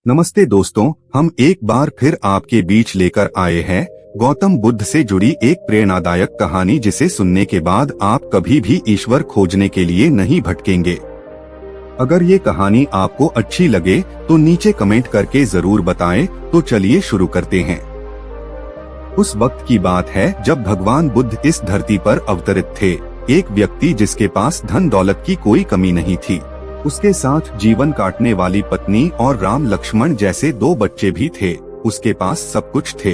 नमस्ते दोस्तों, हम एक बार फिर आपके बीच लेकर आए हैं गौतम बुद्ध से जुड़ी एक प्रेरणादायक कहानी, जिसे सुनने के बाद आप कभी भी ईश्वर खोजने के लिए नहीं भटकेंगे। अगर ये कहानी आपको अच्छी लगे तो नीचे कमेंट करके जरूर बताएं। तो चलिए शुरू करते हैं। उस वक्त की बात है जब भगवान बुद्ध इस धरती पर अवतरित थे। एक व्यक्ति जिसके पास धन दौलत की कोई कमी नहीं थी। उसके साथ जीवन काटने वाली पत्नी और राम लक्ष्मण जैसे 2 बच्चे भी थे। उसके पास सब कुछ थे।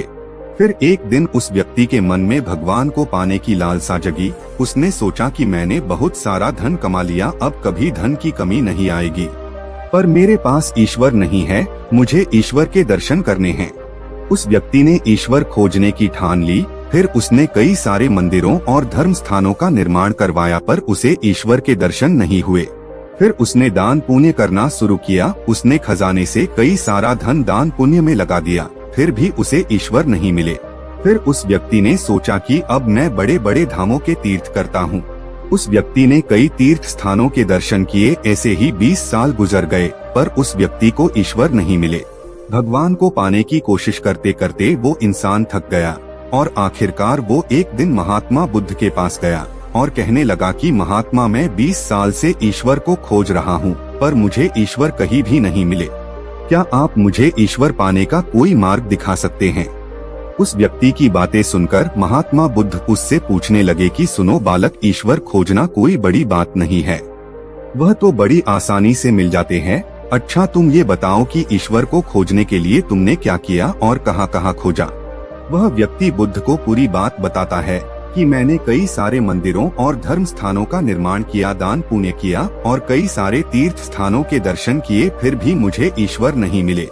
फिर एक दिन उस व्यक्ति के मन में भगवान को पाने की लालसा जगी। उसने सोचा कि मैंने बहुत सारा धन कमा लिया, अब कभी धन की कमी नहीं आएगी, पर मेरे पास ईश्वर नहीं है, मुझे ईश्वर के दर्शन करने हैं। उस व्यक्ति ने ईश्वर खोजने की ठान ली। फिर उसने कई सारे मंदिरों और धर्म स्थानों का निर्माण करवाया, पर उसे ईश्वर के दर्शन नहीं हुए। फिर उसने दान पुण्य करना शुरू किया। उसने खजाने से कई सारा धन दान पुण्य में लगा दिया, फिर भी उसे ईश्वर नहीं मिले। फिर उस व्यक्ति ने सोचा कि अब मैं बड़े बड़े धामों के तीर्थ करता हूँ। उस व्यक्ति ने कई तीर्थ स्थानों के दर्शन किए। ऐसे ही 20 साल गुजर गए, पर उस व्यक्ति को ईश्वर नहीं मिले। भगवान को पाने की कोशिश करते करते वो इंसान थक गया और आखिरकार वो एक दिन महात्मा बुद्ध के पास गया और कहने लगा कि महात्मा, मैं 20 साल से ईश्वर को खोज रहा हूँ, पर मुझे ईश्वर कहीं भी नहीं मिले। क्या आप मुझे ईश्वर पाने का कोई मार्ग दिखा सकते हैं? उस व्यक्ति की बातें सुनकर महात्मा बुद्ध उससे पूछने लगे कि सुनो बालक, ईश्वर खोजना कोई बड़ी बात नहीं है, वह तो बड़ी आसानी से मिल जाते हैं। अच्छा, तुम ये बताओ कि ईश्वर को खोजने के लिए तुमने क्या किया और कहाँ कहाँ खोजा? वह व्यक्ति बुद्ध को पूरी बात बताता है कि मैंने कई सारे मंदिरों और धर्म स्थानों का निर्माण किया, दान पुण्य किया और कई सारे तीर्थ स्थानों के दर्शन किए, फिर भी मुझे ईश्वर नहीं मिले।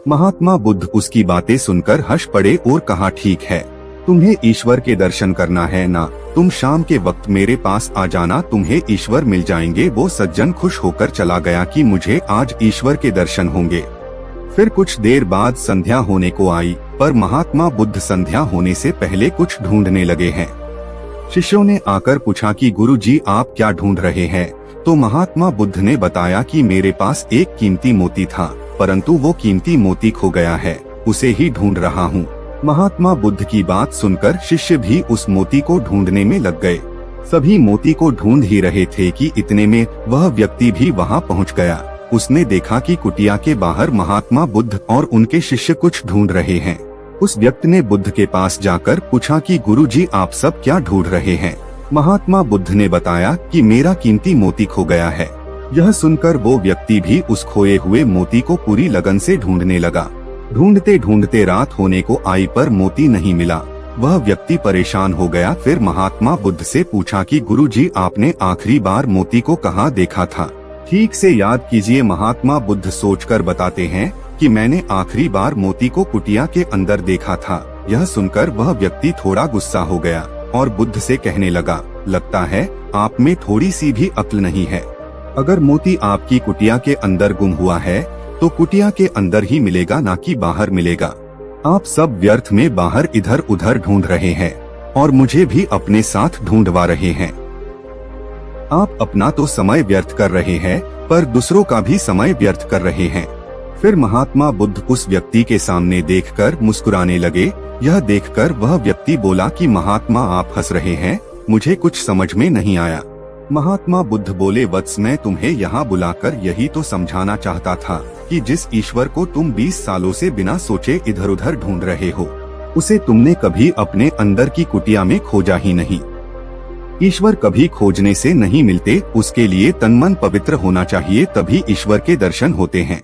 महात्मा बुद्ध उसकी बातें सुनकर हंस पड़े और कहा, ठीक है, तुम्हें ईश्वर के दर्शन करना है ना, तुम शाम के वक्त मेरे पास आ जाना, तुम्हें ईश्वर मिल जाएंगे। वो सज्जन खुश होकर चला गया कि मुझे आज ईश्वर के दर्शन होंगे। फिर कुछ देर बाद संध्या होने को आई, पर महात्मा बुद्ध संध्या होने से पहले कुछ ढूंढने लगे हैं। शिष्यों ने आकर पूछा कि गुरु जी, आप क्या ढूंढ रहे हैं? तो महात्मा बुद्ध ने बताया कि मेरे पास एक कीमती मोती था, परंतु वो कीमती मोती खो गया है, उसे ही ढूंढ रहा हूँ। महात्मा बुद्ध की बात सुनकर शिष्य भी उस मोती को ढूंढने में लग गए। सभी मोती को ढूंढ ही रहे थे कि इतने में वह व्यक्ति भी वहाँ पहुँच गया। उसने देखा कि कुटिया के बाहर महात्मा बुद्ध और उनके शिष्य कुछ ढूंढ रहे हैं। उस व्यक्ति ने बुद्ध के पास जाकर पूछा कि गुरु जी, आप सब क्या ढूंढ रहे हैं? महात्मा बुद्ध ने बताया कि मेरा कीमती मोती खो गया है। यह सुनकर वो व्यक्ति भी उस खोए हुए मोती को पूरी लगन से ढूंढने लगा। ढूंढते ढूंढते रात होने को आई, पर मोती नहीं मिला। वह व्यक्ति परेशान हो गया। फिर महात्मा बुद्ध से पूछा कि गुरु जी, आपने आखिरी बार मोती को कहाँ देखा था? ठीक से याद कीजिए। महात्मा बुद्ध सोचकर बताते हैं कि मैंने आखिरी बार मोती को कुटिया के अंदर देखा था। यह सुनकर वह व्यक्ति थोड़ा गुस्सा हो गया और बुद्ध से कहने लगा, लगता है आप में थोड़ी सी भी अक्ल नहीं है। अगर मोती आपकी कुटिया के अंदर गुम हुआ है तो कुटिया के अंदर ही मिलेगा, ना कि बाहर मिलेगा। आप सब व्यर्थ में बाहर इधर उधर ढूंढ रहे हैं और मुझे भी अपने साथ ढूंढवा रहे हैं। आप अपना तो समय व्यर्थ कर रहे हैं, पर दूसरों का भी समय व्यर्थ कर रहे हैं। फिर महात्मा बुद्ध उस व्यक्ति के सामने देखकर मुस्कुराने लगे। यह देखकर वह व्यक्ति बोला कि महात्मा, आप हंस रहे हैं, मुझे कुछ समझ में नहीं आया। महात्मा बुद्ध बोले, वत्स, मैं तुम्हें यहाँ बुलाकर यही तो समझाना चाहता था कि जिस ईश्वर को तुम 20 सालों से बिना सोचे इधर उधर ढूंढ रहे हो, उसे तुमने कभी अपने अंदर की कुटिया में खोजा ही नहीं। ईश्वर कभी खोजने से नहीं मिलते, उसके लिए तन मन पवित्र होना चाहिए, तभी ईश्वर के दर्शन होते हैं।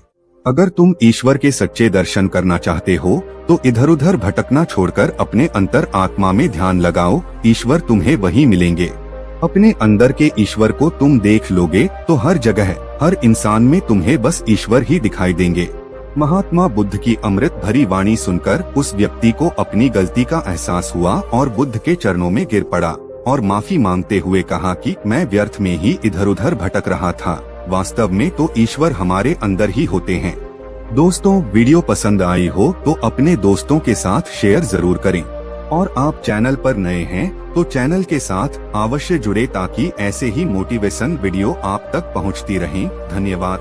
अगर तुम ईश्वर के सच्चे दर्शन करना चाहते हो तो इधर उधर भटकना छोड़कर अपने अंतर आत्मा में ध्यान लगाओ, ईश्वर तुम्हें वहीं मिलेंगे। अपने अंदर के ईश्वर को तुम देख लोगे तो हर जगह, हर इंसान में तुम्हें बस ईश्वर ही दिखाई देंगे। महात्मा बुद्ध की अमृत भरी वाणी सुनकर उस व्यक्ति को अपनी गलती का एहसास हुआ और बुद्ध के चरणों में गिर पड़ा और माफी मांगते हुए कहा कि मैं व्यर्थ में ही इधर उधर भटक रहा था, वास्तव में तो ईश्वर हमारे अंदर ही होते हैं। दोस्तों, वीडियो पसंद आई हो तो अपने दोस्तों के साथ शेयर जरूर करें और आप चैनल पर नए हैं तो चैनल के साथ अवश्य जुड़े ताकि ऐसे ही मोटिवेशन वीडियो आप तक पहुंचती रहें। धन्यवाद।